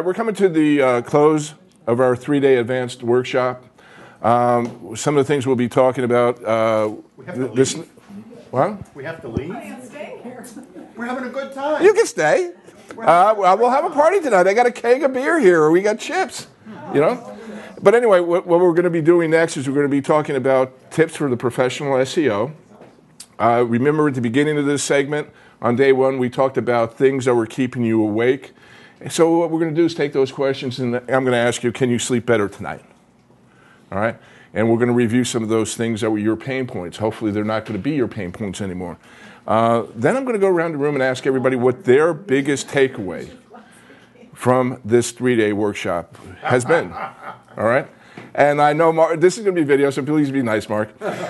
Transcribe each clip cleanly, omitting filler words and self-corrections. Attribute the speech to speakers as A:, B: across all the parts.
A: we're coming to the close of our 3-day advanced workshop. Some of the things we'll be talking about.
B: We have to leave.
A: What?
B: We have to leave.
C: I can't stay here.
B: We're having a good time.
A: You can stay. We'll have a party tonight. I got a keg of beer here, or we got chips. You know. But anyway, what we're going to be doing next is we're going to be talking about tips for the professional SEO. Remember at the beginning of this segment, on day one, we talked about things that were keeping you awake. So what we're going to do is take those questions, and I'm going to ask you, can you sleep better tonight? All right? And we're going to review some of those things that were your pain points. Hopefully they're not going to be your pain points anymore. Then I'm going to go around the room and ask everybody what their biggest takeaway from this 3-day workshop has been. All right? And I know, Mark, this is going to be video, so please be nice, Mark. This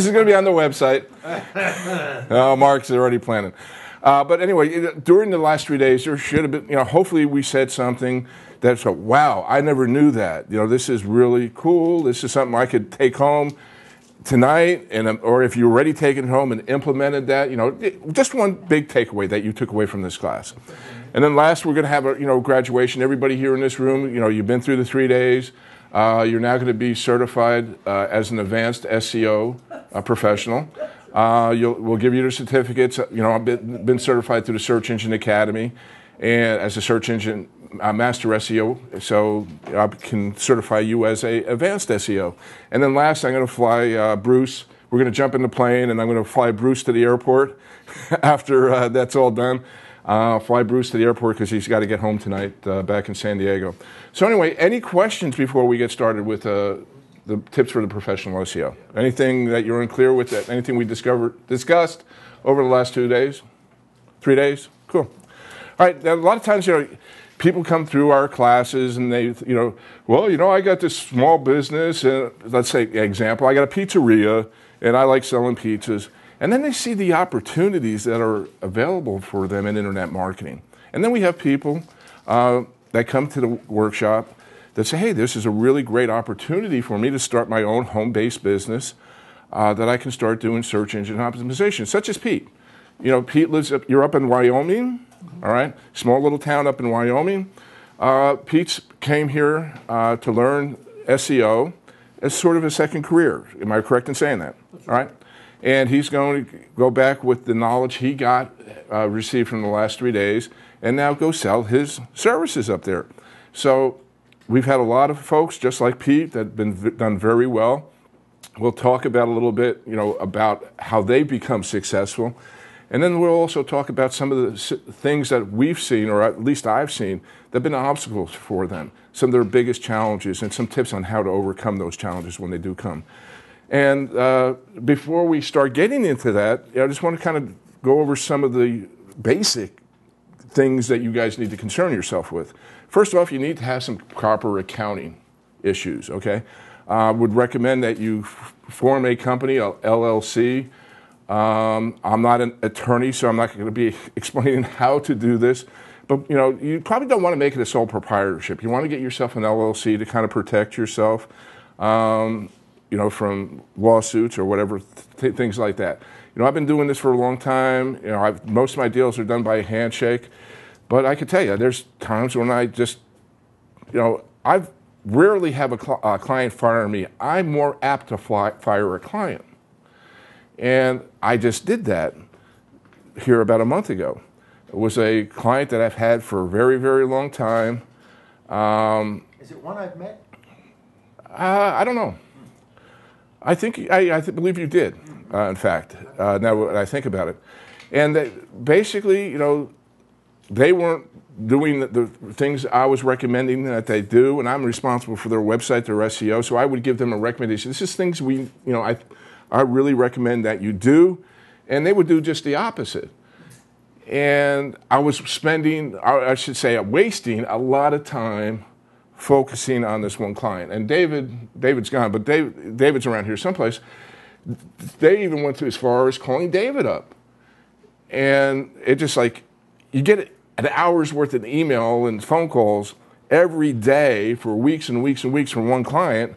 A: is going to be on the website. Oh, Mark's already planning. But anyway, during the last 3 days, there should have been, hopefully we said something that's, wow, I never knew that. This is really cool. This is something I could take home tonight, or if you already taken it home and implemented that, just one big takeaway that you took away from this class. And then last, we're going to have a graduation. Everybody here in this room, you've been through the 3 days. You're now going to be certified as an advanced SEO professional. We'll give you your certificates. I've been certified through the Search Engine Academy and as a search engine master SEO, so I can certify you as a advanced SEO. And then last, I'm going to fly Bruce. We're going to jump in the plane, and I'm going to fly Bruce to the airport after that's all done. Fly Bruce to the airport because he's got to get home tonight back in San Diego. So anyway, any questions before we get started with the tips for the professional SEO? Anything that you're unclear with? Anything we discussed over the last 2 days? 3 days? Cool. All right. Now, a lot of times, people come through our classes and they, I got this small business, and let's say, example, I got a pizzeria and I like selling pizzas. And then they see the opportunities that are available for them in internet marketing. And then we have people that come to the workshop that say, hey, this is a really great opportunity for me to start my own home-based business that I can start doing search engine optimization, such as Pete. Pete you're up in Wyoming, all right? Small little town up in Wyoming. Pete came here to learn SEO as sort of a second career. Am I correct in saying that? All right? And he's going to go back with the knowledge he got, received from the last 3 days, and now go sell his services up there. So we've had a lot of folks, just like Pete, that have been done very well. We'll talk about a little bit, about how they become successful. And then we'll also talk about some of the things that we've seen, or at least I've seen, that have been obstacles for them, some of their biggest challenges, and some tips on how to overcome those challenges when they do come. And before we start getting into that, I just want to kind of go over some of the basic things that you guys need to concern yourself with. First off, you need to have some proper accounting issues, okay? I would recommend that you form a company, a LLC. I'm not an attorney, so I'm not going to be explaining how to do this. But, you probably don't want to make it a sole proprietorship. You want to get yourself an LLC to kind of protect yourself. From lawsuits or whatever, things like that. I've been doing this for a long time. Most of my deals are done by a handshake. But I can tell you, there's times when I just, I rarely have a client fire me. I'm more apt to fire a client. And I just did that here about a month ago. It was a client that I've had for a very, very long time.
B: Is it one I've met?
A: I don't know. I believe you did, in fact, now that I think about it. And basically, they weren't doing the things I was recommending that they do, and I'm responsible for their website, their SEO, so I would give them a recommendation. This is things I really recommend that you do, and they would do just the opposite. And I was wasting a lot of time focusing on this one client. And David's gone, but David's around here someplace. They even went as far as calling David up. And it just you get an hour's worth of email and phone calls every day for weeks and weeks and weeks from one client.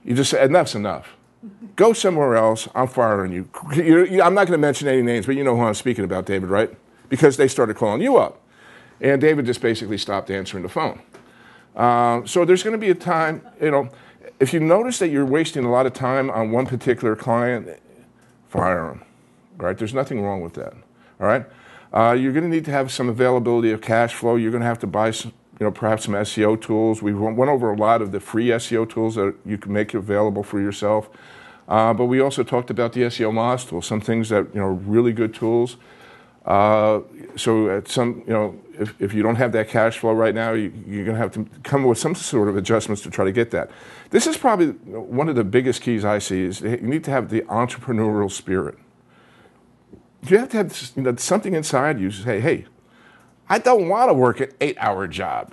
A: You just say, enough's enough. Go somewhere else. I'm firing you. I'm not going to mention any names, but you know who I'm speaking about, David, right? Because they started calling you up. And David just basically stopped answering the phone. So there's going to be a time, if you notice that you're wasting a lot of time on one particular client, fire them. Right? There's nothing wrong with that. All right? You're going to need to have some availability of cash flow. You're going to have to buy some, perhaps some SEO tools. We went over a lot of the free SEO tools that you can make available for yourself. But we also talked about the SEO Moz tool, some things that are really good tools. So at some, if you don't have that cash flow right now, you're going to have to come up with some sort of adjustments to try to get that. This is probably one of the biggest keys I see is you need to have the entrepreneurial spirit. You have to have something inside you say, hey, I don't want to work an 8-hour job,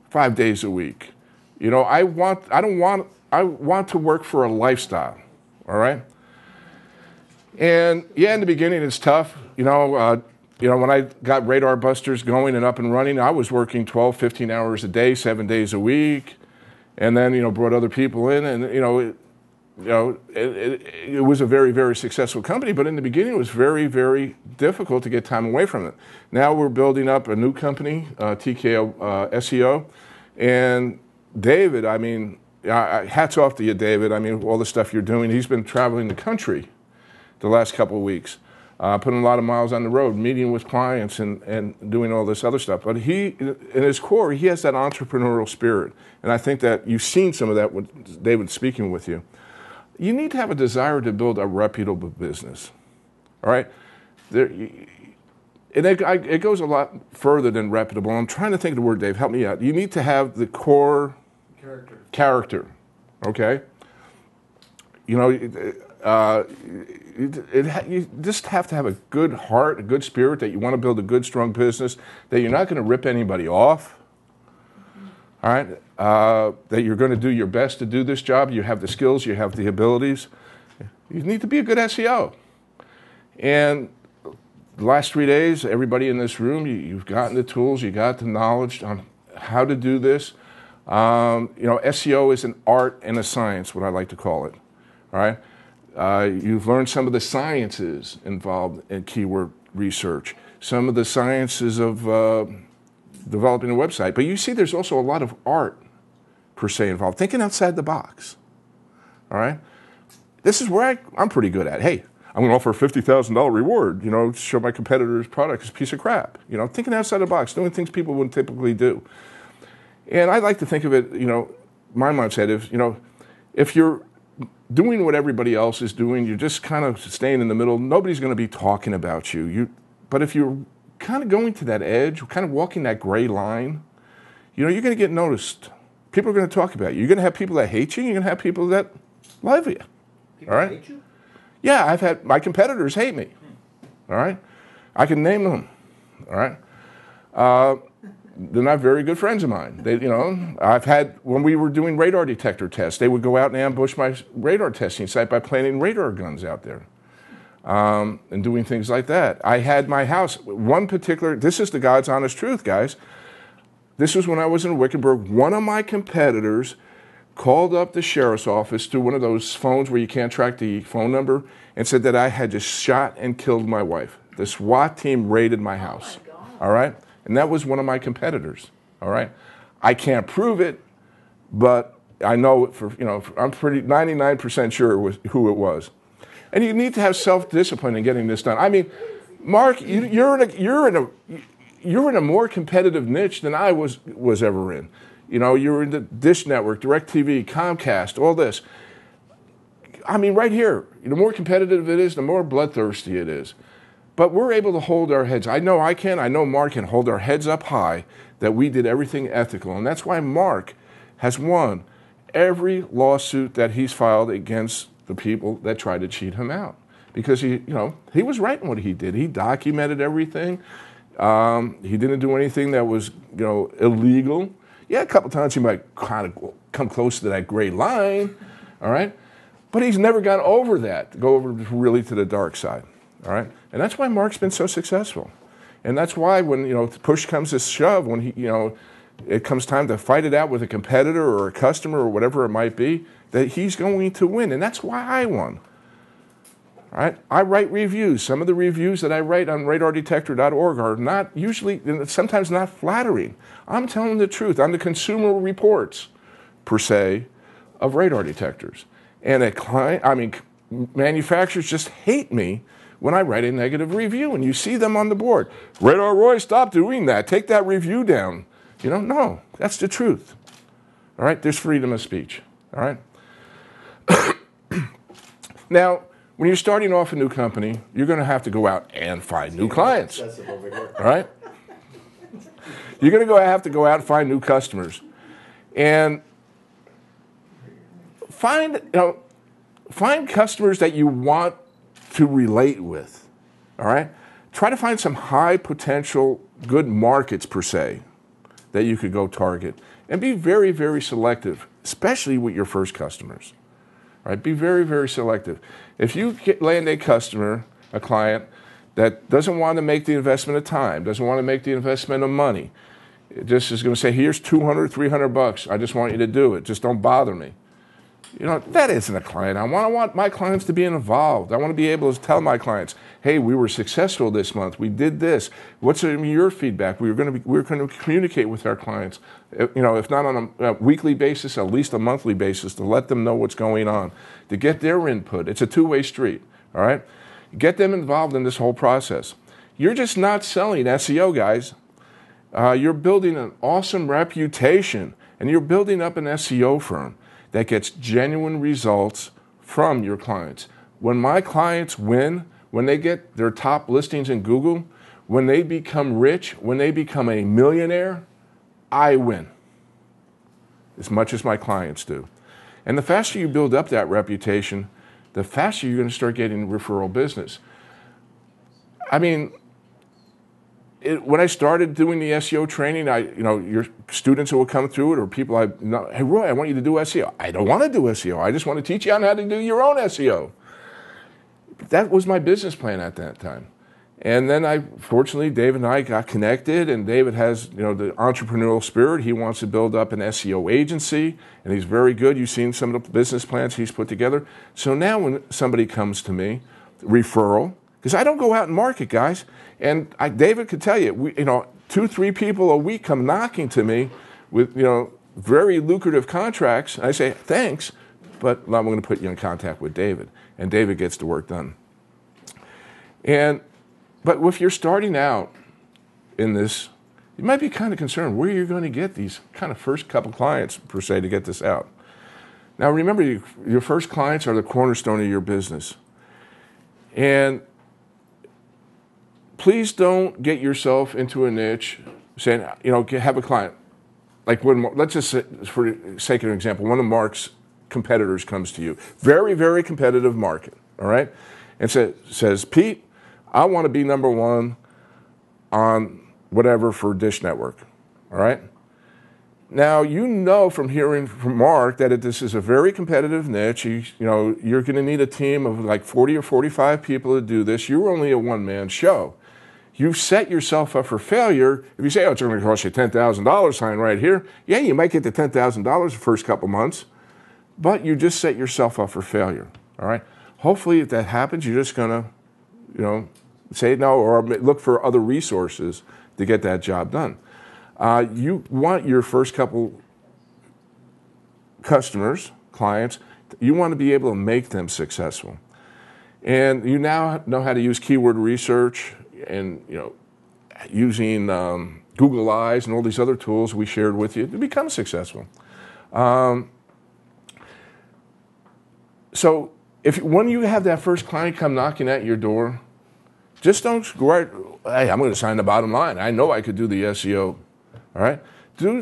A: 5 days a week. I want to work for a lifestyle. All right. And yeah, in the beginning it's tough. When I got Radar Busters going and up and running, I was working 12, 15 hours a day, 7 days a week, and then brought other people in, and it was a very, very successful company, but in the beginning it was very, very difficult to get time away from it. Now we're building up a new company, TKO SEO, and David, hats off to you, David. All the stuff you're doing. He's been traveling the country the last couple of weeks, putting a lot of miles on the road, meeting with clients and doing all this other stuff. But he, in his core, he has that entrepreneurial spirit, and I think that you've seen some of that with David speaking with you. You need to have a desire to build a reputable business, all right? It goes a lot further than reputable. I'm trying to think of the word, Dave. Help me out. You need to have the core character, okay? You just have to have a good heart, a good spirit, that you want to build a good, strong business, that you're not going to rip anybody off, all right? That you're going to do your best to do this job. You have the skills, you have the abilities. You need to be a good SEO. And the last 3 days, everybody in this room, you've gotten the tools, you got the knowledge on how to do this. SEO is an art and a science, what I like to call it, all right? You've learned some of the sciences involved in keyword research, some of the sciences of developing a website. But you see there's also a lot of art, per se, involved. Thinking outside the box, all right? This is where I'm pretty good at. Hey, I'm going to offer a $50,000 reward, to show my competitor's product is a piece of crap. Thinking outside the box, doing things people wouldn't typically do. And I like to think of it, my mindset is, if you're doing what everybody else is doing, you're just kind of staying in the middle, nobody's going to be talking about you. But if you're kind of going to that edge, kind of walking that gray line, you're going to get noticed. People are going to talk about you. You're going to have people that hate you. You're going to have people that love you.
B: People
A: all right?
B: hate you?
A: Yeah, I've had my competitors hate me. All right? I can name them. All right? They're not very good friends of mine. I've had, when we were doing radar detector tests, they would go out and ambush my radar testing site by planting radar guns out there and doing things like that. I had my house, this is the God's honest truth, guys. This was when I was in Wickenburg. One of my competitors called up the sheriff's office through one of those phones where you can't track the phone number and said that I had just shot and killed my wife. The SWAT team raided my house. Oh my God. All right? And that was one of my competitors. All right? I can't prove it, but I know it I'm pretty 99% sure it was who it was. And you need to have self-discipline in getting this done. Mark, you're in a more competitive niche than I was ever in. You're in the Dish Network, DirecTV, Comcast, all this. Right here, the more competitive it is, the more bloodthirsty it is. But we're able to hold our heads. I know I can. I know Mark can hold our heads up high, that we did everything ethical. And that's why Mark has won every lawsuit that he's filed against the people that tried to cheat him out. Because he was right in what he did. He documented everything. He didn't do anything that was, illegal. Yeah, a couple times he might kind of come close to that gray line, all right? But he's never gone over that, go over really to the dark side, all right? And that's why Mark's been so successful. And that's why when, push comes to shove, when it comes time to fight it out with a competitor or a customer or whatever it might be, that he's going to win. And that's why I won. All right? I write reviews. Some of the reviews that I write on radardetector.org are not usually, sometimes not flattering. I'm telling the truth. I'm the Consumer Reports, per se, of radar detectors. And manufacturers just hate me when I write a negative review, and you see them on the board. Radar Roy, stop doing that. Take that review down. No, that's the truth. All right? There's freedom of speech. All right? Now, when you're starting off a new company, you're going to have to go out and find new clients. All right? You're going to have to go out and find new customers. And find customers that you want to relate with. All right? Try to find some high potential, good markets, per se, that you could go target. And be very, very selective, especially with your first customers. All right? Be very, very selective. If you land a customer, a client, that doesn't want to make the investment of time, doesn't want to make the investment of money, it just is going to say, here's $200, $300. I just want you to do it. Just don't bother me. That isn't a client. I want my clients to be involved. I want to be able to tell my clients, hey, we were successful this month. We did this. What's your feedback? We're going to communicate with our clients, if not on a weekly basis, at least a monthly basis, to let them know what's going on, to get their input. It's a two-way street, all right? Get them involved in this whole process. You're just not selling SEO, guys. You're building an awesome reputation, and you're building up an SEO firm that gets genuine results from your clients. When my clients win, when they get their top listings in Google, when they become rich, when they become a millionaire, I win, as much as my clients do. And the faster you build up that reputation, the faster you're going to start getting referral business. When I started doing the SEO training, your students who will come through it, or people I know, hey, Roy, I want you to do SEO. I don't want to do SEO. I just want to teach you on how to do your own SEO. That was my business plan at that time. And then fortunately, David and I got connected, and David has, the entrepreneurial spirit. He wants to build up an SEO agency, and he's very good. You've seen some of the business plans he's put together. So now when somebody comes to me, referral, because I don't go out and market, guys. And David could tell you, 2-3 people a week come knocking to me with, very lucrative contracts. And I say, thanks, but I'm going to put you in contact with David. And David gets the work done. But if you're starting out in this, you might be kind of concerned where you're going to get these kind of first couple clients, per se, to get this out. Now, remember, your first clients are the cornerstone of your business. And please don't get yourself into a niche saying, have a client. Like let's just say, for the sake of an example, one of Mark's competitors comes to you. Very, very competitive market, all right? And says, Pete, I want to be number one on whatever for Dish Network, all right? Now, from hearing from Mark that this is a very competitive niche. You're going to need a team of like 40 or 45 people to do this. You're only a one-man show. You've set yourself up for failure. If you say, it's going to cost you $10,000 sign right here, yeah, you might get the $10,000 the first couple months, but you just set yourself up for failure, all right? Hopefully, if that happens, you're just going to, say no or look for other resources to get that job done. You want your first couple customers, clients, you want to be able to make them successful. And you now know how to use keyword research and, using Google Eyes and all these other tools we shared with you to become successful. So when you have that first client come knocking at your door, just don't go right, hey, I'm going to sign the bottom line. I know I could do the SEO. All right?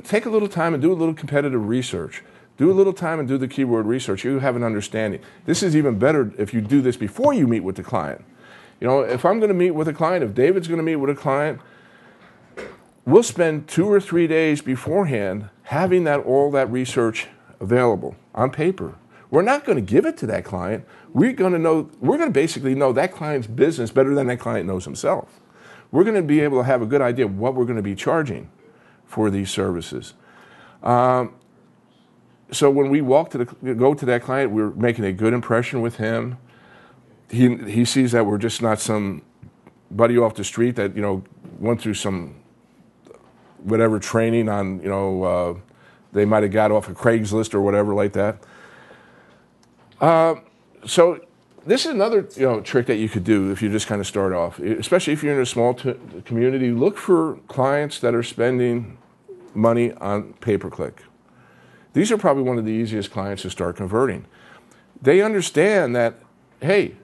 A: Take a little time and do a little competitive research. Do a little time and do the keyword research. You have an understanding. This is even better if you do this before you meet with the client. If I'm going to meet with a client, if David's going to meet with a client, we'll spend 2 or 3 days beforehand having all that research available on paper. We're not going to give it to that client. We're going to basically know that client's business better than that client knows himself. We're going to be able to have a good idea of what we're going to be charging for these services. So when we go to that client, we're making a good impression with him. he sees that we're just not some buddy off the street that, went through some whatever training on, they might have got off of Craigslist or whatever like that. So this is another trick that you could do if you just kind of start off, especially if you're in a small community. Look for clients that are spending money on pay-per-click. These are probably one of the easiest clients to start converting. They understand that, hey,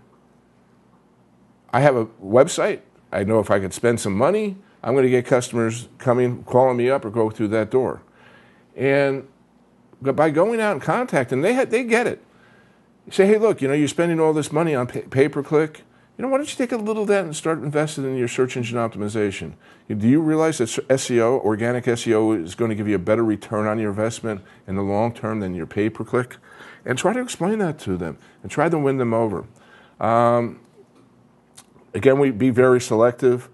A: I have a website. I know if I could spend some money, I'm going to get customers calling me up or go through that door. And by going out and contacting them, they get it. You say, hey, look, you're spending all this money on pay-per-click. Why don't you take a little of that and start investing in your search engine optimization? Do you realize that SEO, organic SEO, is going to give you a better return on your investment in the long term than your pay-per-click? And try to explain that to them and try to win them over. Again, we be very selective,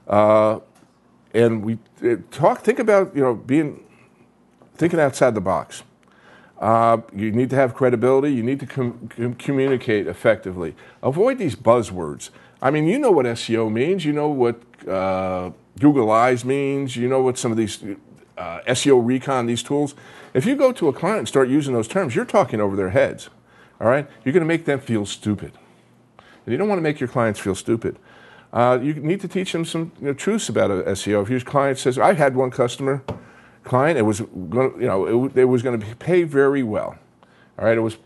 A: and we think about thinking outside the box. You need to have credibility. You need to communicate effectively. Avoid these buzzwords. I mean, you know what SEO means. You know what Google Eyes means. You know what some of these SEO Recon, these tools. If you go to a client and start using those terms, you're talking over their heads. All right? You're going to make them feel stupid. And you don't want to make your clients feel stupid. You need to teach them some truths about SEO. If your client says, I had one client, it was going to pay very well. All right, it was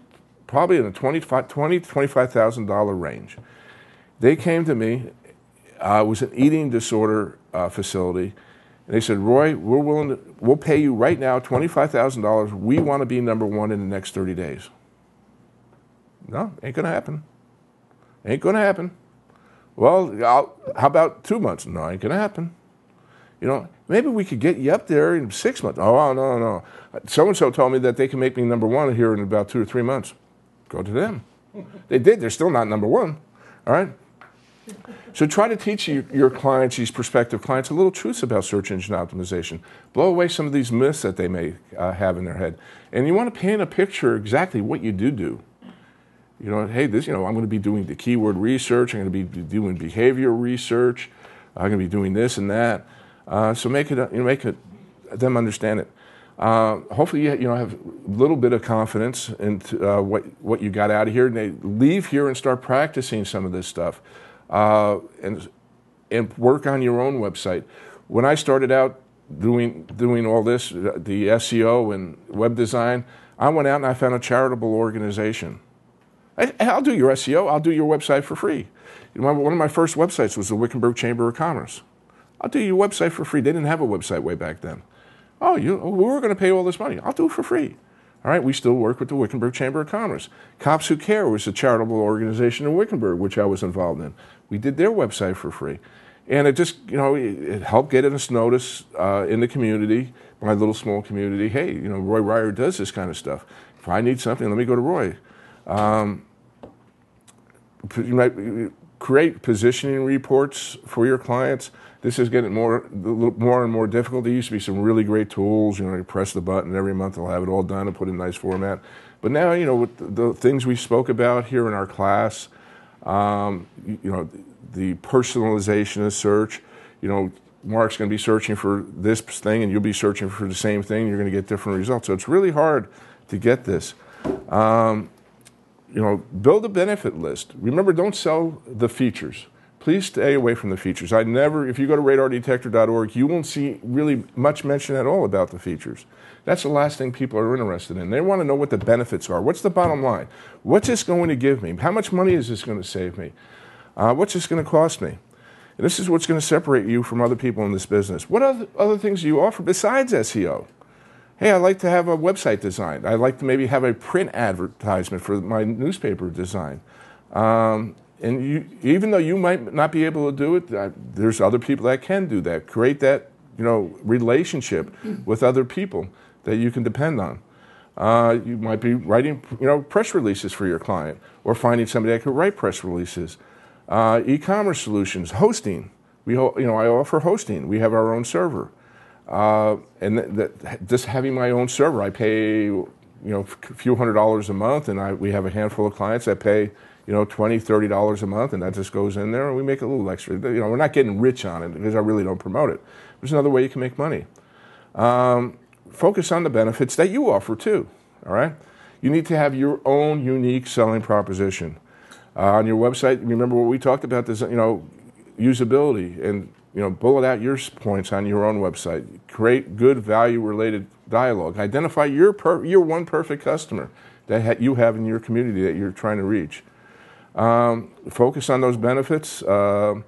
A: probably in the $20,000 to $25,000 range. They came to me. It was an eating disorder facility, and they said, Roy, we'll pay you right now $25,000. We want to be number one in the next 30 days. No, ain't going to happen. Ain't going to happen. Well, how about 2 months? No, ain't going to happen. Maybe we could get you up there in 6 months. Oh, no. So-and-so told me that they can make me number one here in about 2 or 3 months. Go to them. They did. They're still not number one. All right? So try to teach your clients, these prospective clients, a little truths about search engine optimization. Blow away some of these myths that they may have in their head. And you want to paint a picture exactly what you do. Hey, I'm going to be doing the keyword research. I'm going to be doing behavioral research. I'm going to be doing this and that. So make it them understand it. Hopefully, you have a little bit of confidence in what you got out of here, and they leave here and start practicing some of this stuff, and work on your own website. When I started out doing all this, the SEO and web design, I went out and I found a charitable organization. I'll do your SEO. I'll do your website for free. One of my first websites was the Wickenburg Chamber of Commerce. I'll do your website for free. They didn't have a website way back then. We were going to pay all this money. I'll do it for free. All right, we still work with the Wickenburg Chamber of Commerce. Cops Who Care was a charitable organization in Wickenburg, which I was involved in. We did their website for free. And it just, it helped get us notice in the community, my little small community. Hey, Roy Ryer does this kind of stuff. If I need something, let me go to Roy. You might create positioning reports for your clients. This is getting more and more difficult. There used to be some really great tools. You press the button every month, they'll have it all done and put in a nice format. But now, with the things we spoke about here in our class, the personalization of search. Mark's going to be searching for this thing, and you'll be searching for the same thing. You're going to get different results. So it's really hard to get this. Build a benefit list. Remember, don't sell the features. Please stay away from the features. If you go to radardetector.org, you won't see really much mention at all about the features. That's the last thing people are interested in. They want to know what the benefits are. What's the bottom line? What's this going to give me? How much money is this going to save me? What's this going to cost me? And this is what's going to separate you from other people in this business. What other things do you offer besides SEO? Hey, I'd like to have a website designed. I'd like to maybe have a print advertisement for my newspaper design. And even though you might not be able to do it, there's other people that can do that. Create that, relationship with other people that you can depend on. You might be writing, press releases for your client, or finding somebody that could write press releases. E-commerce solutions, hosting. I offer hosting. We have our own server. And just having my own server, I pay, a few $100s a month, and we have a handful of clients that pay, $20, $30 a month, and that just goes in there, and we make a little extra. We're not getting rich on it because I really don't promote it. There's another way you can make money. Focus on the benefits that you offer too. All right. You need to have your own unique selling proposition on your website. Remember what we talked about? This, usability, and bullet out your points on your own website. Create good value-related dialogue. Identify your one perfect customer that you have in your community that you're trying to reach. Focus on those benefits and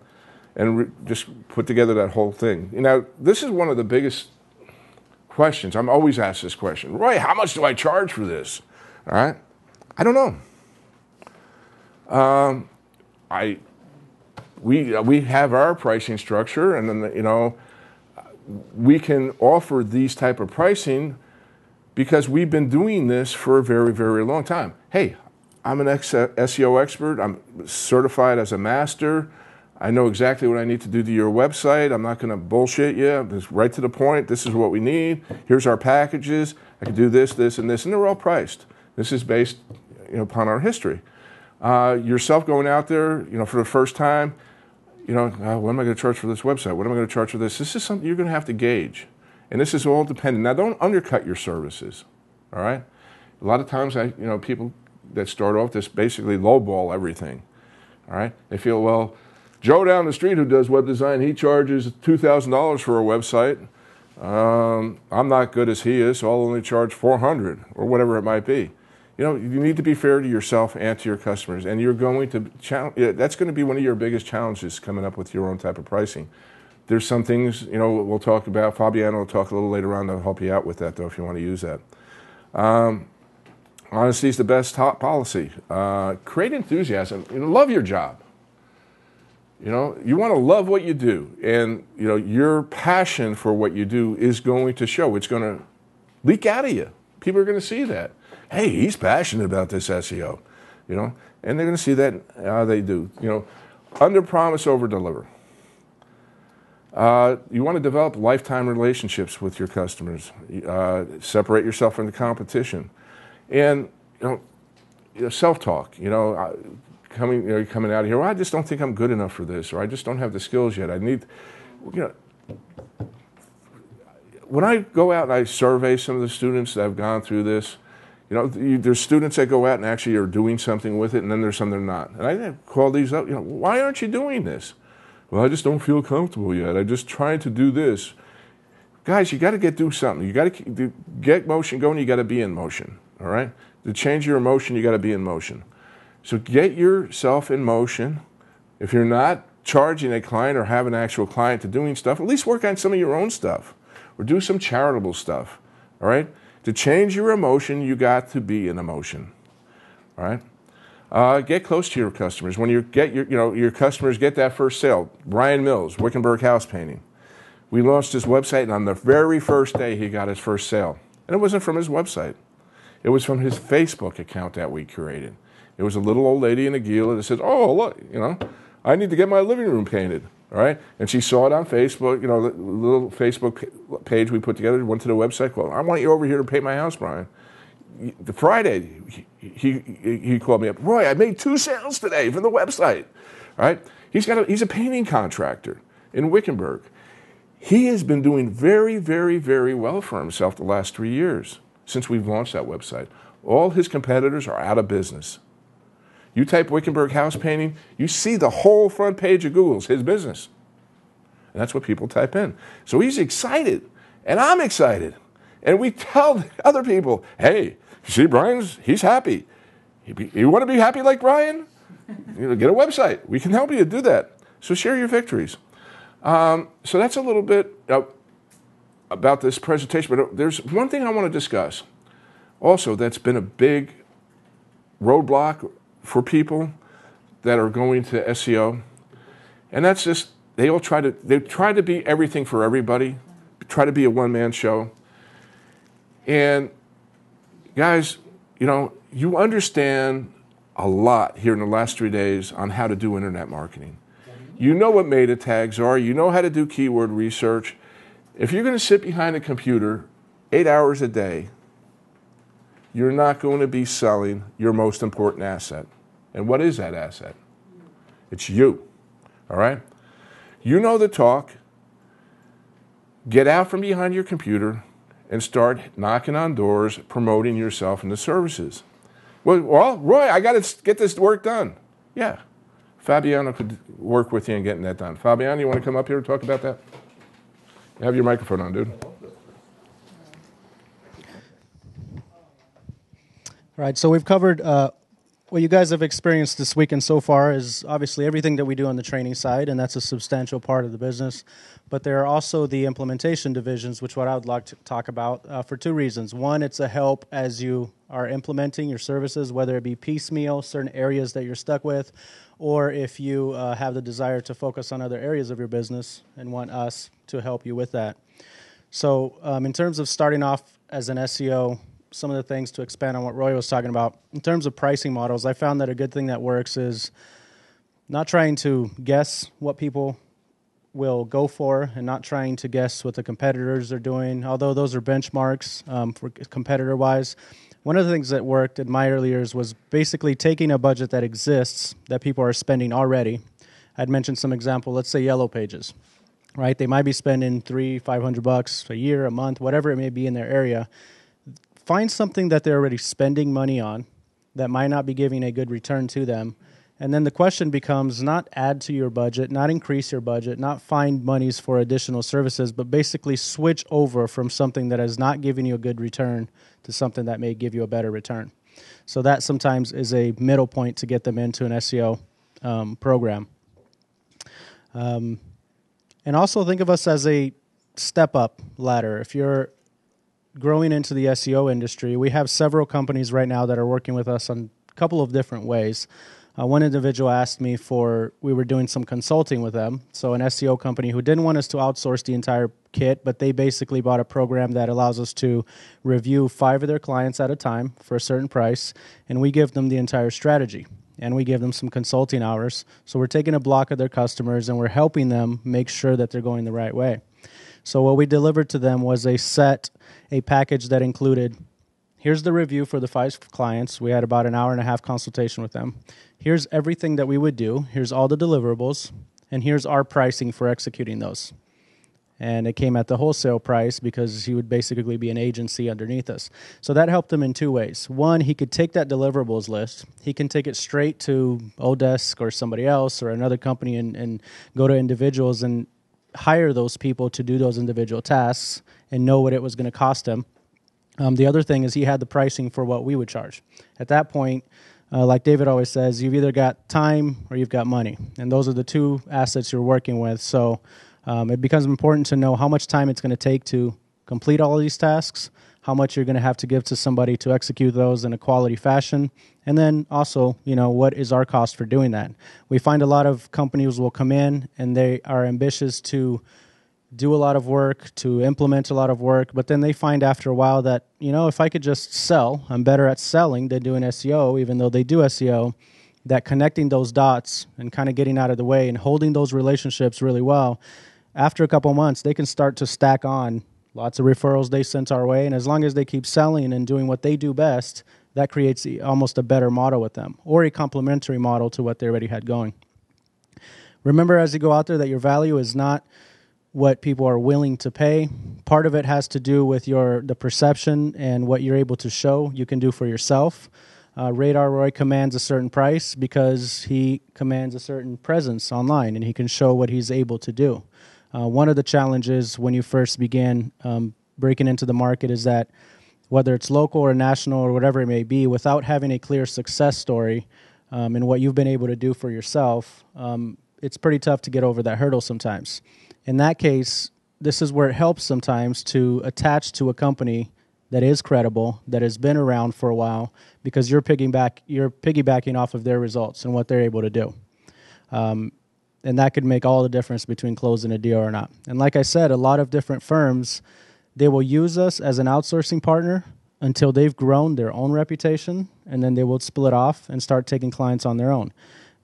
A: just put together that whole thing. Now, this is one of the biggest questions. I'm always asked this question. Roy, how much do I charge for this? All right? I don't know. We have our pricing structure, and then we can offer these type of pricing because we've been doing this for a very, very long time. Hey, I'm an SEO expert. I'm certified as a master. I know exactly what I need to do to your website. I'm not going to bullshit you. I'm just right to the point. This is what we need. Here's our packages. I can do this, this, and this, and they're all priced. This is based upon our history. Yourself going out there, for the first time, what am I going to charge for this website? What am I going to charge for this? This is something you're going to have to gauge. And this is all dependent. Now, don't undercut your services, all right? A lot of times, people that start off just basically lowball everything, all right? They feel, well, Joe down the street who does web design, he charges $2,000 for a website. I'm not good as he is, so I'll only charge $400 or whatever it might be. You need to be fair to yourself and to your customers, and you're going to that's going to be one of your biggest challenges coming up with your own type of pricing. There's some things, we'll talk about. Fabiano will talk a little later on to help you out with that, though, if you want to use that. Honesty is the best top policy. Create enthusiasm. Love your job. You want to love what you do, and your passion for what you do is going to show. It's going to leak out of you. People are going to see that. Hey, he's passionate about this SEO, and they're going to see that they do. Under promise, over deliver. You want to develop lifetime relationships with your customers. Separate yourself from the competition, and self-talk. Coming out of here, well, I just don't think I'm good enough for this, or I just don't have the skills yet. I need, when I go out and I survey some of the students that have gone through this, there's students that go out and actually are doing something with it, and then there's some that are not. And I call these up, why aren't you doing this? Well, I just don't feel comfortable yet. I just tried to do this. Guys, you got to do something. You got to get motion going. You got to be in motion. All right. To change your emotion, you got to be in motion. So get yourself in motion. If you're not charging a client or have an actual client to doing stuff, at least work on some of your own stuff or do some charitable stuff. All right. To change your emotion, you got to be in emotion. All right. Get close to your customers. When you get your customers get that first sale. Brian Mills, Wickenburg House Painting. We launched his website, and on the very first day, he got his first sale. And it wasn't from his website. It was from his Facebook account that we created. It was a little old lady in a Gila that said, "Oh, look, I need to get my living room painted." All right, and she saw it on Facebook. The little Facebook page we put together. Went to the website. Called, "I want you over here to paint my house, Brian." The Friday, he called me up. "Roy, I made 2 sales today from the website." All right, he's a painting contractor in Wickenburg. He has been doing very, very, very well for himself the last 3 years since we've launched that website. All his competitors are out of business. You type Wickenburg house painting, you see the whole front page of Google's his business. And that's what people type in. So he's excited, and I'm excited. And we tell other people, hey, see he's happy. You want to be happy like Brian? Get a website. We can help you do that. So share your victories. So that's a little bit about this presentation. But there's one thing I want to discuss also that's been a big roadblock for people that are going to SEO, and that's just they try to be everything for everybody, try to be a one-man show. And guys, you understand a lot here in the last 3 days on how to do internet marketing. You know what meta tags are. You know how to do keyword research. If you're going to sit behind a computer 8 hours a day, you're not going to be selling your most important asset. And what is that asset? It's you. All right? You know the talk. Get out from behind your computer and start knocking on doors, promoting yourself and the services. Well, Roy, I got to get this work done. Yeah. Fabiano could work with you in getting that done. Fabiano, you want to come up here and talk about that? You have your microphone on, dude.
C: All right, so we've covered what you guys have experienced this weekend so far is obviously everything that we do on the training side, and that's a substantial part of the business. But there are also the implementation divisions, which what I would like to talk about for two reasons. One, it's a help as you are implementing your services, whether it be piecemeal, certain areas that you're stuck with, or if you have the desire to focus on other areas of your business and want us to help you with that. So in terms of starting off as an SEO, some of the things to expand on what Roy was talking about. In terms of pricing models, I found that a good thing that works is not trying to guess what people will go for and not trying to guess what the competitors are doing, although those are benchmarks for competitor-wise. One of the things that worked in my early years was basically taking a budget that exists that people are spending already. I'd mentioned some example, let's say Yellow Pages, right? They might be spending $300-500 a year, a month, whatever it may be in their area. Find something that they're already spending money on that might not be giving a good return to them. And then the question becomes not add to your budget, not increase your budget, not find monies for additional services, but basically switch over from something that is not giving you a good return to something that may give you a better return. So that sometimes is a middle point to get them into an SEO program. And also think of us as a step-up ladder. If you're growing into the SEO industry, we have several companies right now that are working with us on a couple of different ways. One individual asked me we were doing some consulting with them, so an SEO company who didn't want us to outsource the entire kit, but they basically bought a program that allows us to review 5 of their clients at a time for a certain price, and we give them the entire strategy, and we give them some consulting hours. So we're taking a block of their customers, and we're helping them make sure that they're going the right way. So what we delivered to them was a package that included, here's the review for the 5 clients. We had about an hour and a half consultation with them. Here's everything that we would do. Here's all the deliverables. And here's our pricing for executing those. And it came at the wholesale price because he would basically be an agency underneath us. So that helped him in 2 ways. One, he could take that deliverables list. He can take it straight to Odesk or somebody else or another company and go to individuals and hire those people to do those individual tasks and know what it was going to cost him. The other thing is he had the pricing for what we would charge. At that point, like David always says, you've either got time or you've got money. And those are the 2 assets you're working with. So it becomes important to know how much time it's going to take to complete all of these tasks, how much you're going to have to give to somebody to execute those in a quality fashion, and then also, what is our cost for doing that? We find a lot of companies will come in and they are ambitious to do a lot of work, to implement a lot of work, but then they find after a while that, if I could just sell, I'm better at selling than doing SEO, even though they do SEO, that connecting those dots and kind of getting out of the way and holding those relationships really well, after a couple months, they can start to stack on lots of referrals they sent our way, and as long as they keep selling and doing what they do best, that creates almost a better model with them, or a complementary model to what they already had going. Remember as you go out there that your value is not what people are willing to pay. Part of it has to do with the perception and what you're able to show you can do for yourself. Radar Roy commands a certain price because he commands a certain presence online, and he can show what he's able to do. One of the challenges when you first began breaking into the market is that whether it's local or national or whatever it may be, without having a clear success story and what you've been able to do for yourself, it's pretty tough to get over that hurdle sometimes. In that case, this is where it helps sometimes to attach to a company that is credible, that has been around for a while, because you're piggybacking off of their results and what they're able to do. And that could make all the difference between closing a deal or not. And like I said, a lot of different firms, they will use us as an outsourcing partner until they've grown their own reputation, and then they will split off and start taking clients on their own.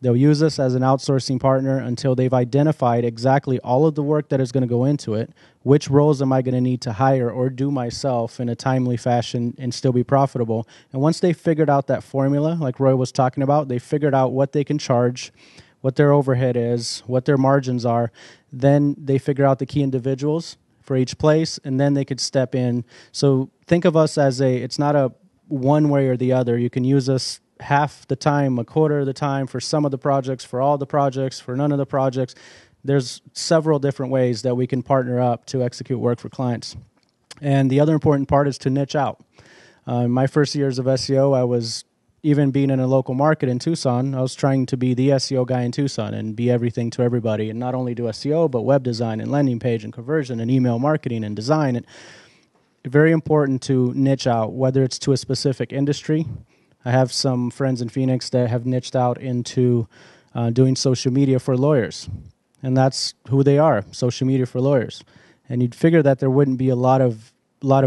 C: They'll use us as an outsourcing partner until they've identified exactly all of the work that is going to go into it, which roles am I going to need to hire or do myself in a timely fashion and still be profitable. And once they figured out that formula, like Roy was talking about, they figured out what they can charge, what their overhead is, what their margins are, then they figure out the key individuals for each place, and then they could step in. So think of us as it's not a one way or the other. You can use us half the time, a quarter of the time for some of the projects, for all the projects, for none of the projects. There's several different ways that we can partner up to execute work for clients. And the other important part is to niche out. My first years of SEO, I was, even being in a local market in Tucson, I was trying to be the SEO guy in Tucson and be everything to everybody, and not only do SEO, but web design and landing page and conversion and email marketing and design. And very important to niche out, whether it's to a specific industry. I have some friends in Phoenix that have niched out into doing social media for lawyers. And that's who they are, social media for lawyers. And you'd figure that there wouldn't be a lot of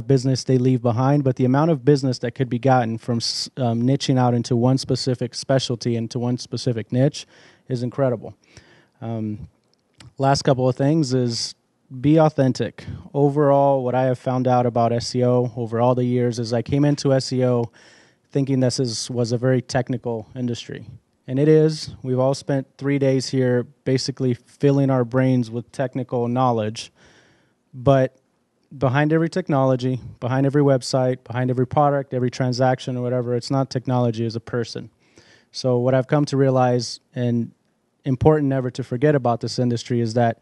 C: business they leave behind, but the amount of business that could be gotten from niching out into one specific specialty, into one specific niche, is incredible. Last couple of things is be authentic. Overall, what I have found out about SEO over all the years is I came into SEO thinking this was a very technical industry. And it is. We've all spent 3 days here basically filling our brains with technical knowledge. But behind every technology, behind every website, behind every product, every transaction or whatever, it's not technology, it's a person. So what I've come to realize, and important never to forget about this industry, is that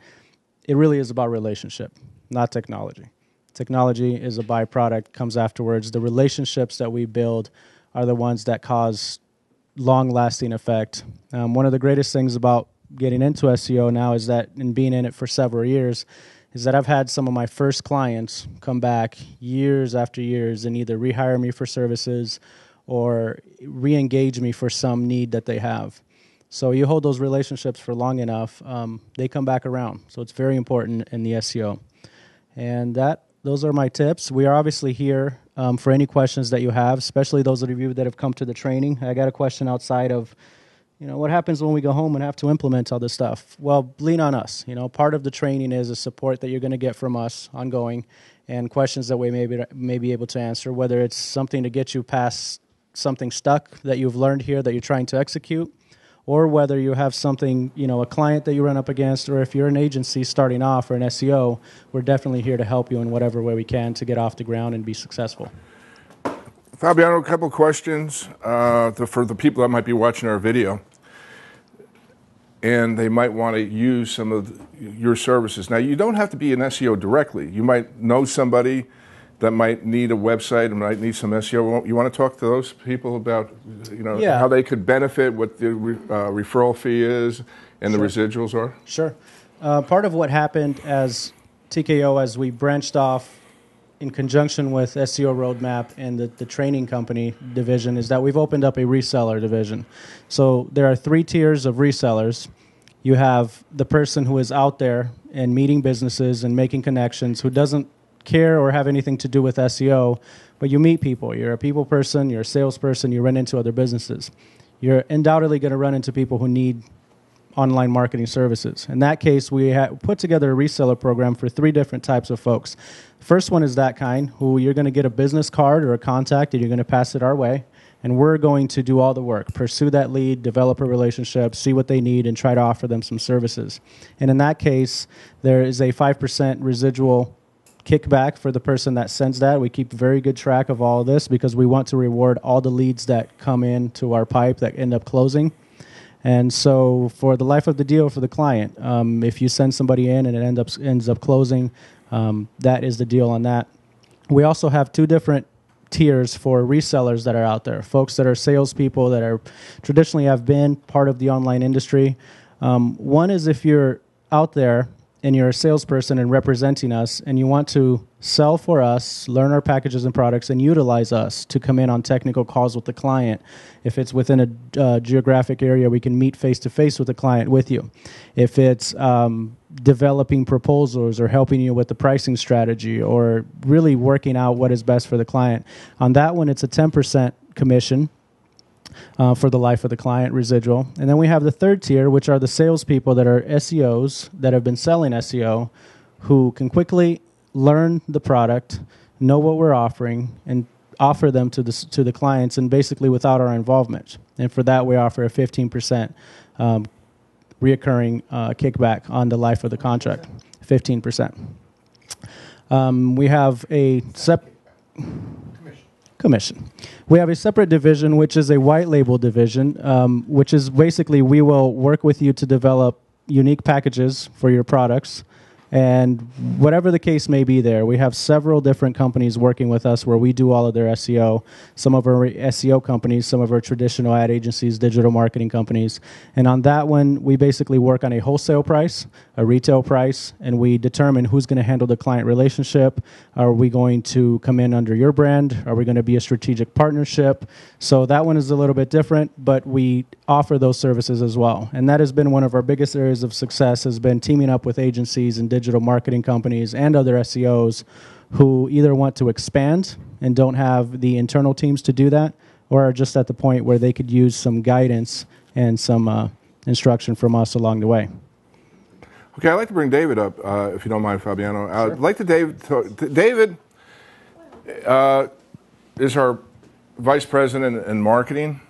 C: it really is about relationship, not technology. Technology is a byproduct, comes afterwards. The relationships that we build are the ones that cause long-lasting effect. One of the greatest things about getting into SEO now is that, and being in it for several years, is that I've had some of my first clients come back years after years and either rehire me for services or re-engage me for some need that they have. So you hold those relationships for long enough, they come back around. So it's very important in the SEO. And those are my tips. We are obviously here for any questions that you have, especially those of you that have come to the training. I got a question outside of, what happens when we go home and have to implement all this stuff? Well, lean on us. Part of the training is a support that you're going to get from us ongoing, and questions that we may be able to answer, whether it's something to get you past something stuck that you've learned here that you're trying to execute, or whether you have something, a client that you run up against, or if you're an agency starting off or an SEO, we're definitely here to help you in whatever way we can to get off the ground and be successful.
A: Fabiano, a couple of questions for the people that might be watching our video, and they might want to use some of your services. Now, you don't have to be an SEO directly. You might know somebody that might need a website and might need some SEO. You want to talk to those people about, how they could benefit, what the referral fee is, and the residuals are? Sure.
C: Part of what happened as TKO, as we branched off in conjunction with SEO Roadmap and the training company division, is that we've opened up a reseller division. So there are 3 tiers of resellers. You have the person who is out there and meeting businesses and making connections, who doesn't care or have anything to do with SEO, but you meet people. You're a people person, you're a salesperson, you run into other businesses. You're undoubtedly going to run into people who need online marketing services. In that case, we put together a reseller program for 3 different types of folks. First one is that kind, who you're going to get a business card or a contact and you're going to pass it our way, and we're going to do all the work, pursue that lead, develop a relationship, see what they need, and try to offer them some services. And in that case, there is a 5% residual kickback for the person that sends that. We keep very good track of all of this because we want to reward all the leads that come into our pipe that end up closing. And so for the life of the deal for the client, if you send somebody in and it ends up closing, that is the deal on that. We also have 2 different tiers for resellers that are out there, folks that are salespeople that are traditionally have been part of the online industry. One is if you're out there and you're a salesperson and representing us and you want to sell for us, learn our packages and products, and utilize us to come in on technical calls with the client. If it's within a geographic area, we can meet face-to-face with the client with you. If it's developing proposals or helping you with the pricing strategy or really working out what is best for the client. On that one, it's a 10% commission. for the life of the client, residual. And then we have the third tier, which are the salespeople that are SEOs that have been selling SEO, who can quickly learn the product, know what we're offering, and offer them to the clients, and basically without our involvement. And for that, we offer a 15% reoccurring kickback on the life of the contract, 15%. We have a commission. We have a separate division, which is a white label division, which is basically we will work with you to develop unique packages for your products. And whatever the case may be there, we have several different companies working with us where we do all of their SEO. Some of our SEO companies, some of our traditional ad agencies, digital marketing companies. And on that one, we basically work on a wholesale price, a retail price, and we determine who's going to handle the client relationship. Are we going to come in under your brand? Are we going to be a strategic partnership? So that one is a little bit different, but we offer those services as well. And that has been one of our biggest areas of success, has been teaming up with agencies and digital marketing companies and other SEOs who either want to expand and don't have the internal teams to do that, or are just at the point where they could use some guidance and some instruction from us along the way.
A: Okay, I'd like to bring David up, if you don't mind, Fabiano.
C: Sure.
A: I'd like to David is our vice president in marketing,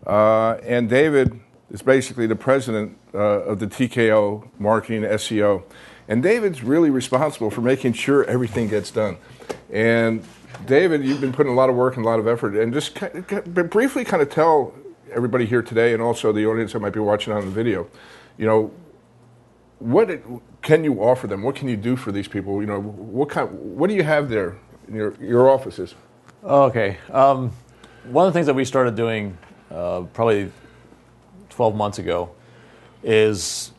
A: and David is basically the president of the TKO Marketing SEO. And David's really responsible for making sure everything gets done. And David, you've been putting a lot of work and a lot of effort, and just briefly kind of tell everybody here today, and also the audience that might be watching on the video, what can you offer them? What can you do for these people? What do you have there in your offices?
D: Okay. One of the things that we started doing probably 12 months ago is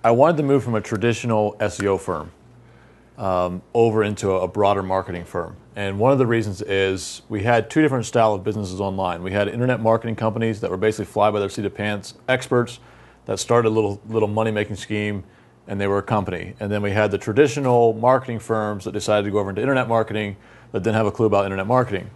D: I wanted to move from a traditional SEO firm over into a broader marketing firm. And one of the reasons is we had two different style of businesses online. We had internet marketing companies that were basically fly by their seat of pants experts that started a little money-making scheme, and they were a company. And then we had the traditional marketing firms that decided to go over into internet marketing that didn't have a clue about internet marketing.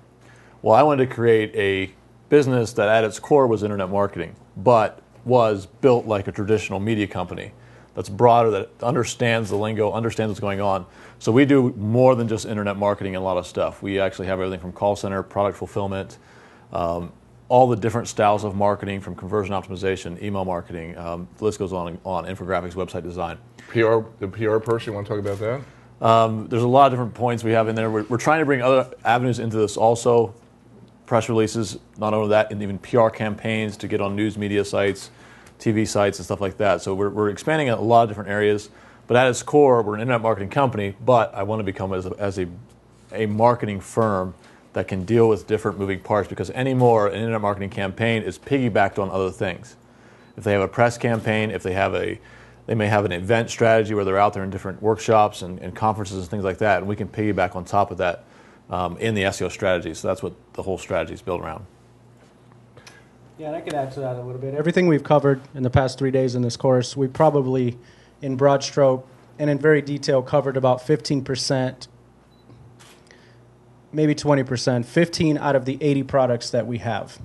D: Well, I wanted to create a business that at its core was internet marketing, but was built like a traditional media company that's broader, that understands the lingo, understands what's going on. So we do more than just internet marketing and a lot of stuff. We actually have everything from call center, product fulfillment, all the different styles of marketing, from conversion optimization, email marketing, the list goes on and on, infographics, website design.
A: The PR person, you want to talk about that?
D: There's a lot of different points we have in there. We're trying to bring other avenues into this also, press releases, not only that, and even PR campaigns to get on news media sites, TV sites, and stuff like that. So we're expanding in a lot of different areas. But at its core, we're an internet marketing company, but I want to become as a marketing firm that can deal with different moving parts, because anymore an internet marketing campaign is piggybacked on other things. If they have a press campaign, if they may have an event strategy where they're out there in different workshops and conferences and things like that, and we can piggyback on top of that in the SEO strategy. So that's what the whole strategy is built around.
C: Yeah, and I can add to that a little bit. Everything we've covered in the past 3 days in this course, we probably, in broad stroke and in very detail, covered about 15%, maybe 20%, 15 out of the 80 products that we have.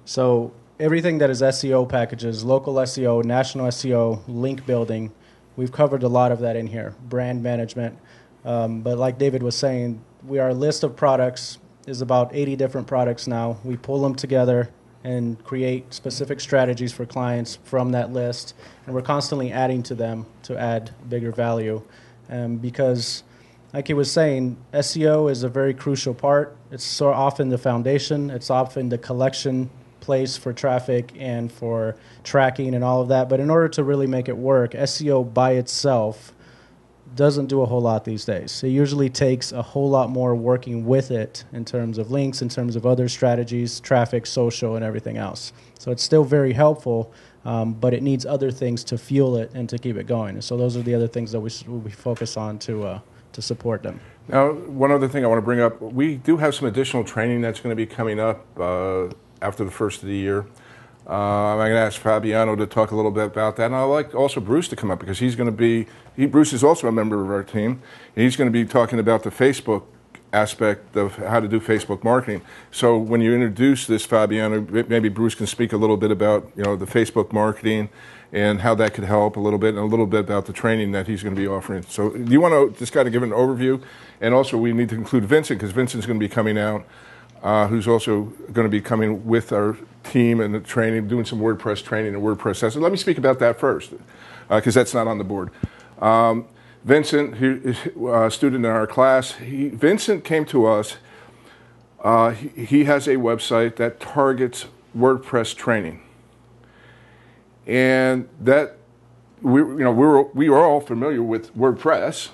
C: So everything that is SEO packages, local SEO, national SEO, link building, we've covered a lot of that in here, brand management. But like David was saying, our list of products is about 80 different products now. We pull them together and create specific strategies for clients from that list, and we're constantly adding to them to add bigger value. Because, like he was saying, SEO is a very crucial part. It's so often the foundation. It's often the collection place for traffic and for tracking and all of that. But in order to really make it work, SEO by itself doesn't do a whole lot these days. It usually takes a whole lot more working with it in terms of links, in terms of other strategies, traffic, social, and everything else. So it's still very helpful, but it needs other things to fuel it and to keep it going. So those are the other things that we focus on to support them.
A: Now, one other thing I want to bring up, we do have some additional training that's going to be coming up after the first of the year. I'm going to ask Fabiano to talk a little bit about that, and I'd like also Bruce to come up, because he's going to be, Bruce is also a member of our team, and he's going to be talking about the Facebook aspect of how to do Facebook marketing. So when you introduce this, Fabiano, maybe Bruce can speak a little bit about the Facebook marketing and how that could help a little bit, and a little bit about the training that he's going to be offering. So do you want to just kind of give an overview? And also we need to include Vincent, because Vincent's going to be coming out, who's also going to be coming with our team and the training, doing some WordPress training and WordPress. So let me speak about that first, because that's not on the board. Vincent, who is a student in our class, Vincent came to us. He has a website that targets WordPress training, and that we are all familiar with WordPress,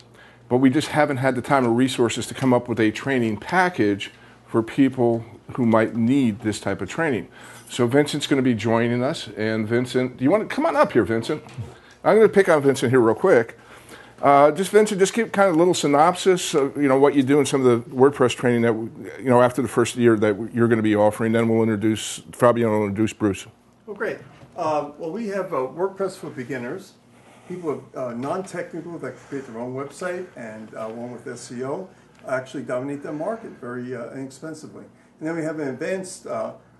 A: but we just haven't had the time or resources to come up with a training package for people who might need this type of training. So Vincent's going to be joining us. And Vincent, do you want to come on up here, Vincent? I'm going to pick on Vincent here real quick. Vincent, just give kind of a little synopsis of what you do in some of the WordPress training that after the first year that you're going to be offering. Then we'll introduce Fabiano, will introduce Bruce.
E: Oh, great. Well, we have WordPress for beginners. People non-technical that create their own website and along with SEO actually dominate the market very inexpensively. And then we have an advanced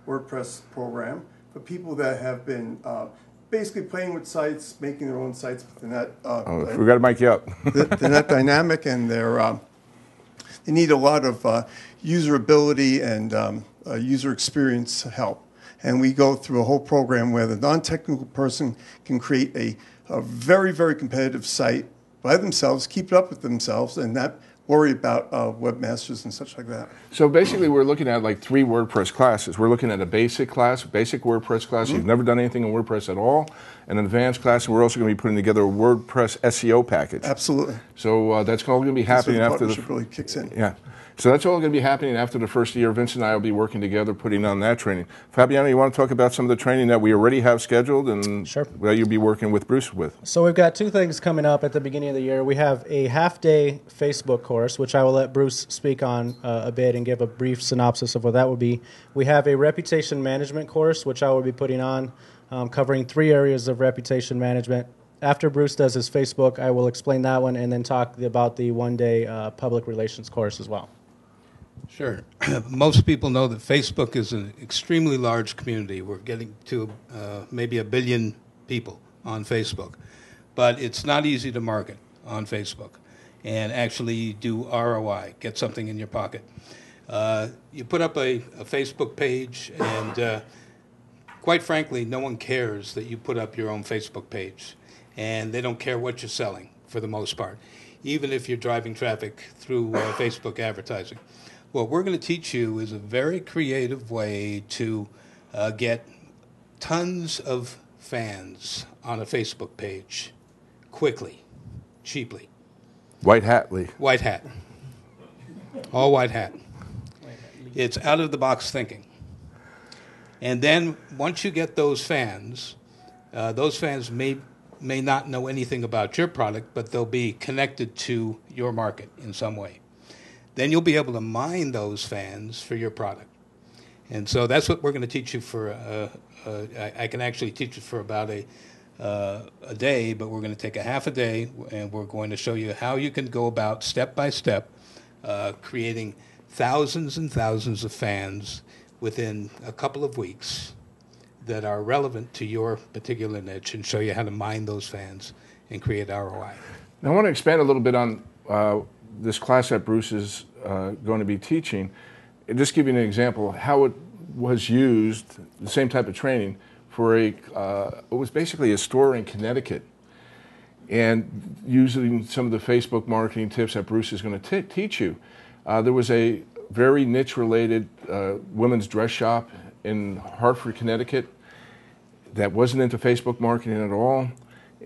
E: WordPress program for people that have been basically playing with sites, making their own sites, but they're not.
A: We got to mic you up.
E: They're not dynamic, and they need a lot of usability and user experience help. And we go through a whole program where the non-technical person can create a very, very competitive site by themselves, keep it up with themselves, and not worry about webmasters and such like that.
A: So basically we're looking at like 3 WordPress classes. We're looking at a basic class, basic WordPress class. You've never done anything in WordPress at all, an advanced class, and we're also going to be putting together a WordPress SEO package.
E: Absolutely.
A: So that's all going to be happening after the
E: really kicks in.
A: Yeah. So that's all going to be happening after the first year. Vince and I will be working together putting on that training. Fabiano, you want to talk about some of the training that we already have scheduled and
C: Sure.
A: that you'll be working with Bruce with?
C: So we've got 2 things coming up at the beginning of the year. We have a half-day Facebook course, which I will let Bruce speak on a bit and give a brief synopsis of what that would be. We have a reputation management course, which I will be putting on, covering 3 areas of reputation management. After Bruce does his Facebook, I will explain that one and then talk about the 1-day public relations course as well.
F: Sure. Most people know that Facebook is an extremely large community. We're getting to maybe 1 billion people on Facebook. But it's not easy to market on Facebook and actually do ROI, get something in your pocket. You put up a Facebook page, and quite frankly, no one cares that you put up your own Facebook page. And they don't care what you're selling, for the most part, even if you're driving traffic through Facebook advertising. What we're going to teach you is a very creative way to get tons of fans on a Facebook page quickly, cheaply.
A: White hat, Lee.
F: White hat. All white hat. It's out-of-the-box thinking. And then once you get those fans may not know anything about your product, but they'll be connected to your market in some way. Then you'll be able to mine those fans for your product. And so that's what we're going to teach you for, I can actually teach it for about a day, but we're going to take a half a day, and we're going to show you how you can go about step by step creating thousands and thousands of fans within a couple of weeks that are relevant to your particular niche, and show you how to mine those fans and create ROI.
A: Now I want to expand a little bit on this class that Bruce is going to be teaching, and just give you an example of how it was used, the same type of training, for it was basically a store in Connecticut, and using some of the Facebook marketing tips that Bruce is going to teach you. There was a very niche-related women's dress shop in Hartford, Connecticut, that wasn't into Facebook marketing at all.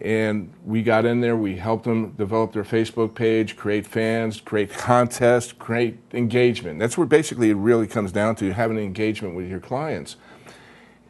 A: And we got in there, we helped them develop their Facebook page, create fans, create contests, create engagement. That's what basically it really comes down to, having engagement with your clients.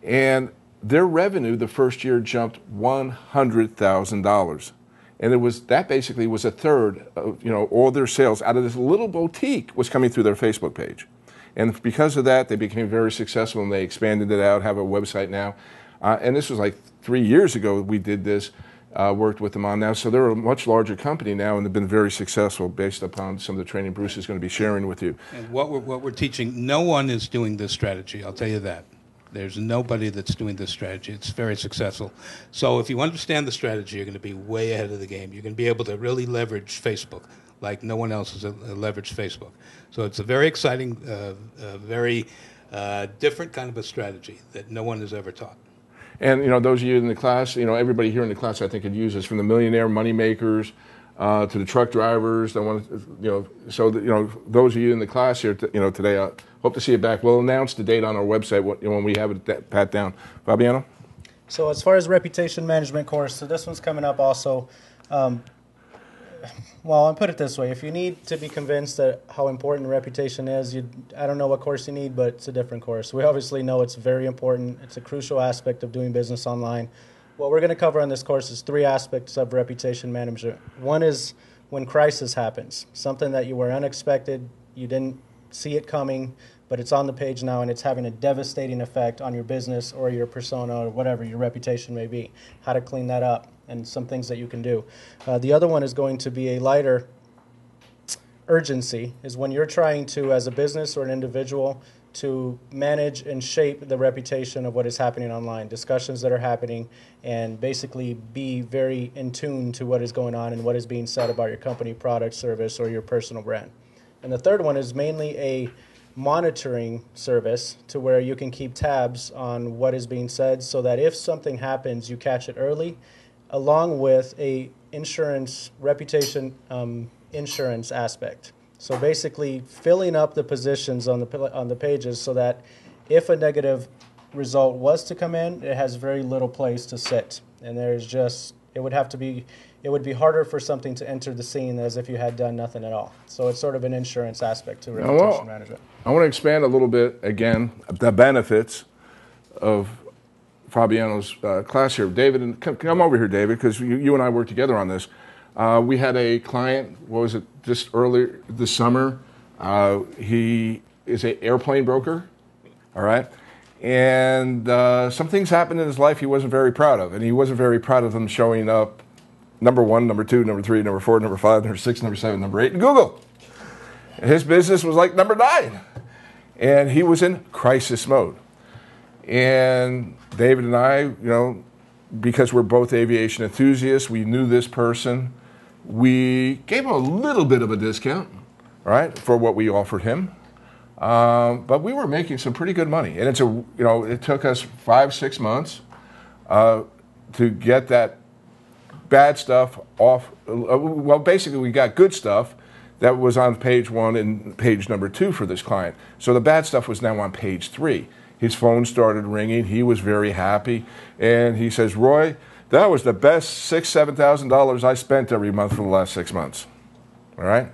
A: And their revenue the first year jumped $100,000. And that basically was a third of all their sales out of this little boutique was coming through their Facebook page. And because of that, they became very successful, and they expanded it out, have a website now. And this was like 3 years ago we did this. worked with them on now. So they're a much larger company now, and they've been very successful based upon some of the training Bruce is going to be sharing with you.
F: And what we're teaching, no one is doing this strategy, I'll tell you that. There's nobody that's doing this strategy. It's very successful. So if you understand the strategy, you're going to be way ahead of the game. You're going to be able to really leverage Facebook like no one else has leveraged Facebook. So it's a very exciting, very different kind of a strategy that no one has ever taught.
A: And, those of you in the class, everybody here in the class, I think, could use this, from the millionaire money makers to the truck drivers. That want those of you in the class here, today, I hope to see you back. We'll announce the date on our website when we have it pat down. Fabiano?
C: So as far as reputation management course, so this one's coming up also. Well, I'll put it this way. If you need to be convinced that how important reputation is, I don't know what course you need, but it's a different course. We obviously know it's very important. It's a crucial aspect of doing business online. What we're going to cover on this course is 3 aspects of reputation management. One is when crisis happens, something that you were unexpected, you didn't see it coming, but it's on the page now and it's having a devastating effect on your business or your persona or whatever your reputation may be. How to clean that up and some things that you can do. The other one is going to be a lighter urgency, is when you're trying to, as a business or an individual, to manage and shape the reputation of what is happening online, discussions that are happening, and basically be very in tune to what is going on and what is being said about your company, product, service, or your personal brand. And the third one is mainly a monitoring service to where you can keep tabs on what is being said so that if something happens, you catch it early, along with a reputation insurance aspect. So basically filling up the positions on the pages so that if a negative result was to come in, it has very little place to sit. And it would be harder for something to enter the scene as if you had done nothing at all. So it's sort of an insurance aspect to reputation management.
A: I want to expand a little bit, again, the benefits of Fabiano's class here. David, come over here, David, because you and I worked together on this. We had a client, just earlier this summer. He is an airplane broker, all right? And some things happened in his life he wasn't very proud of, and he wasn't very proud of them showing up number 1, number 2, number 3, number 4, number 5, number 6, number 7, number 8 in Google. His business was like number 9, and he was in crisis mode. And David and I, because we're both aviation enthusiasts, we knew this person. We gave him a little bit of a discount, right, for what we offered him. But we were making some pretty good money, and it took us 5-6 months to get that bad stuff off. Well, basically, we got good stuff that was on page 1 and page number 2 for this client. So the bad stuff was now on page 3. His phone started ringing. He was very happy, and he says, "Roy, that was the best $6,000-7,000 I spent every month for the last 6 months." All right,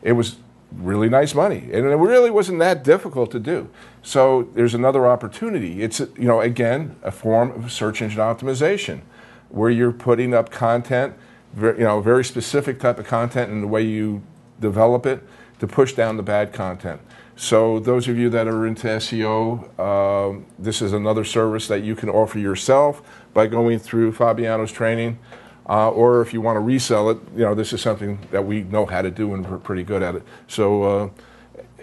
A: it was really nice money, and it really wasn't that difficult to do. So there's another opportunity. It's again a form of search engine optimization, where you're putting up content, very specific type of content, and the way you develop it to push down the bad content. So those of you that are into SEO, this is another service that you can offer yourself by going through Fabiano's training, or if you want to resell it, this is something that we know how to do and we're pretty good at it. So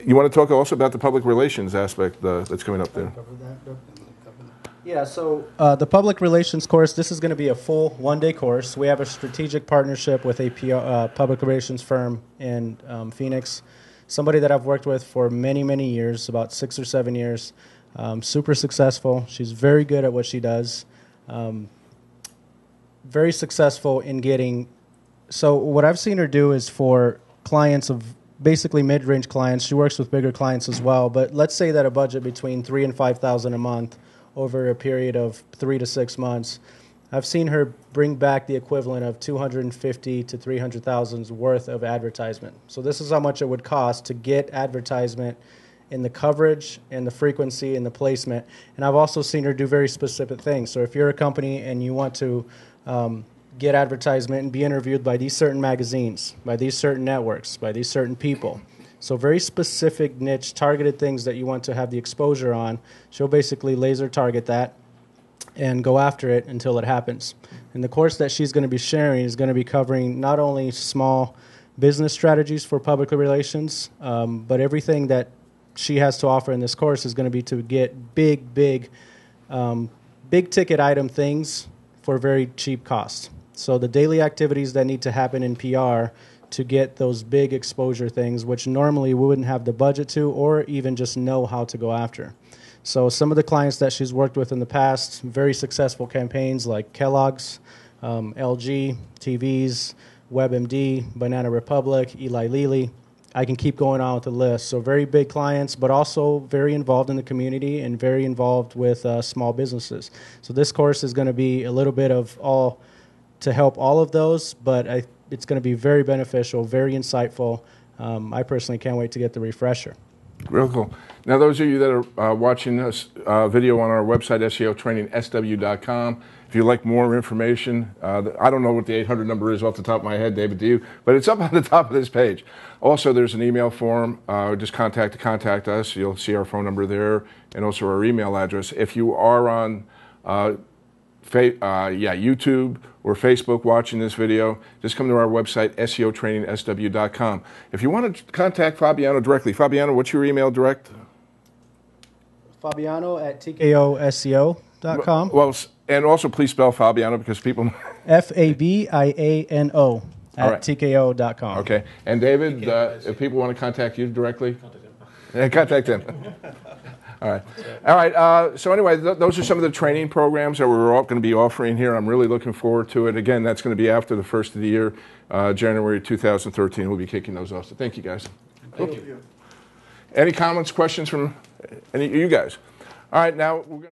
A: you want to talk also about the public relations aspect that's coming up there?
C: Yeah, so the public relations course, this is going to be a full one-day course. We have a strategic partnership with a public relations firm in Phoenix, somebody that I've worked with for many, many years, about 6 or 7 years, super successful. She's very good at what she does, very successful in getting. So what I've seen her do is for clients of basically mid-range clients. She works with bigger clients as well, but let's say that a budget between $3,000 and $5,000 a month over a period of 3 to 6 months. I've seen her bring back the equivalent of $250,000 to $300,000 worth of advertisement. So this is how much it would cost to get advertisement in the coverage and the frequency and the placement. And I've also seen her do very specific things. So if you're a company and you want to get advertisement and be interviewed by these certain magazines, by these certain networks, by these certain people, so very specific niche targeted things that you want to have the exposure on, she'll basically laser target that. and go after it until it happens. And the course that she's going to be sharing is going to be covering not only small business strategies for public relations, but everything that she has to offer in this course is going to be to get big ticket item things for very cheap cost. So the daily activities that need to happen in PR to get those big exposure things, which normally we wouldn't have the budget to or even just know how to go after. So some of the clients that she's worked with in the past, very successful campaigns like Kellogg's, LG, TVs, WebMD, Banana Republic, Eli Lilly. I can keep going on with the list. So very big clients, but also very involved in the community and very involved with small businesses. So this course is going to be a little bit of all to help all of those, but it's going to be very beneficial, very insightful. I personally can't wait to get the refresher.
A: Real cool. Now, those of you that are watching this video on our website, SEOtrainingsW.com, if you'd like more information, I don't know what the 800 number is off the top of my head, David, do you? But it's up on the top of this page. Also, there's an email form. Just contact us. You'll see our phone number there and also our email address. If you are on YouTube or Facebook watching this video, just come to our website, SEOtrainingsW.com. If you want to contact Fabiano directly, Fabiano, what's your email direct?
C: Fabiano at TKOSEO.com.
A: Well, and also please spell Fabiano because people...
C: Fabiano at
A: right.
C: TKO.com.
A: Okay. And David, if people want to contact you directly? Contact him. All right. All right. So anyway, those are some of the training programs that we're all going to be offering here. I'm really looking forward to it. Again, that's going to be after the first of the year, January 2013. We'll be kicking those off. So thank you, guys.
E: Thank you.
A: Any comments, questions from any of you guys? All right. Now we're going to